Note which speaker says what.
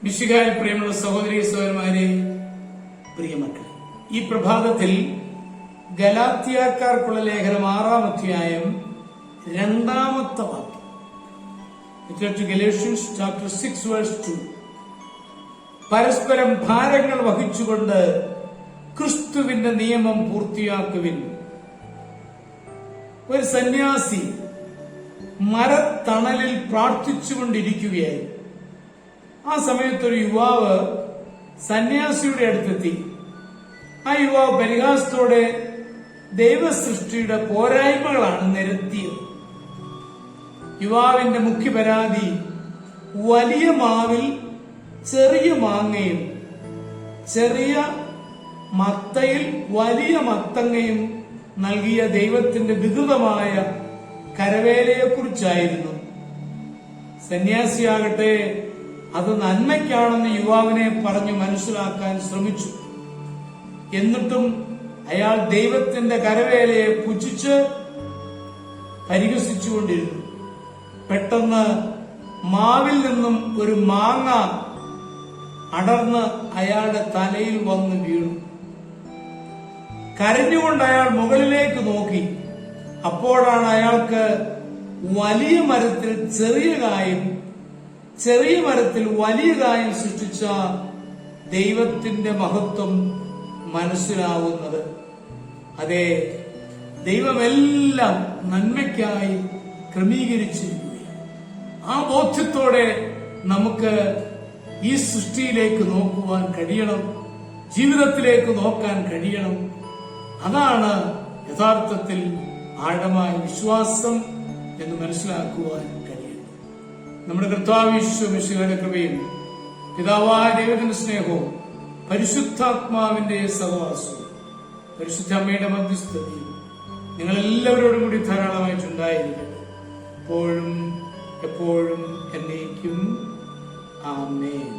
Speaker 1: മിശിഹായിൽ പ്രിയമുള്ള സഹോദരി സഹോദരന്മാരെ, പ്രിയമക്കളെ, ഈ പ്രഭാതത്തിൽ ഗലാത്യക്കാർക്കുള്ള ലേഖനം 6-ാം അധ്യായം 2-ാമത്തെ വാക്യം. Galatians chapter 6 verse 2. പരസ്പരം ഭാരങ്ങൾ വഹിച്ചുകൊണ്ട് ക്രിസ്തുവിന്റെ നിയമം പൂർത്തിയാക്കുവിൻ. ഒരു സന്യാസി മരത്തണലിൽ പ്രാർത്ഥിച്ചുകൊണ്ടിരിക്കുകയായി. ആ സമയത്തൊരു യുവാവ് സന്യാസിയുടെ അടുത്തെത്തി. ആ യുവാവ് പരിഹാസത്തോടെ ദൈവസൃഷ്ടിയുടെ പോരായ്മകളാണ് നിരത്തിയത്. യുവാവിന്റെ മുഖ്യ പരാതി വലിയ മാവിൽ ചെറിയ മാങ്ങയും ചെറിയ മത്തയിൽ വലിയ മത്തങ്ങയും നൽകിയ ദൈവത്തിന്റെ വികൃതമായ കരവേലയെക്കുറിച്ചായിരുന്നു. സന്യാസിയാകട്ടെ അത് നന്മയ്ക്കാണെന്ന് യുവാവിനെ പറഞ്ഞു മനസ്സിലാക്കാൻ ശ്രമിച്ചു. എന്നിട്ടും അയാൾ ദൈവത്തിന്റെ കരവേലയെ പുച്ഛിച്ച് പരിഹസിച്ചുകൊണ്ടിരുന്നു. പെട്ടെന്ന് മാവിൽ നിന്നും ഒരു മാങ്ങ അടർന്ന് അയാളുടെ തലയിൽ വന്ന് വീണു. കരഞ്ഞുകൊണ്ട് അയാൾ മുകളിലേക്ക് നോക്കി. അപ്പോഴാണ് അയാൾക്ക് വലിയ മരത്തിൽ ചെറിയ കായും ചെറിയ മരത്തിൽ വലിയ കായം സൃഷ്ടിച്ച ദൈവത്തിന്റെ മഹത്വം മനസ്സിലാവുന്നത്. അതെ, ദൈവമെല്ലാം നന്മയ്ക്കായി ക്രമീകരിച്ചിരിക്കുകയാണ്. ആ ബോധ്യത്തോടെ നമുക്ക് ഈ സൃഷ്ടിയിലേക്ക് നോക്കുവാൻ കഴിയണം, ജീവിതത്തിലേക്ക് നോക്കാൻ കഴിയണം. അതാണ് യഥാർത്ഥത്തിൽ ആഴമായ വിശ്വാസം എന്ന് മനസ്സിലാക്കുവാൻ കഴിയുന്നത്. നമ്മുടെ കർത്താവ് യേശു മിശിഹായുടെ കൃപയും പിതാവായ ദൈവത്തിന്റെ സ്നേഹവും പരിശുദ്ധാത്മാവിന്റെ സഹവാസവും പരിശുദ്ധ അമ്മയുടെ മധ്യസ്ഥതയും നിങ്ങളെല്ലാവരോടും കൂടി ധാരാളമായിട്ടുണ്ടായിരിക്കട്ടെ, എപ്പോഴും എപ്പോഴും എന്നേക്കും. ആമേൻ.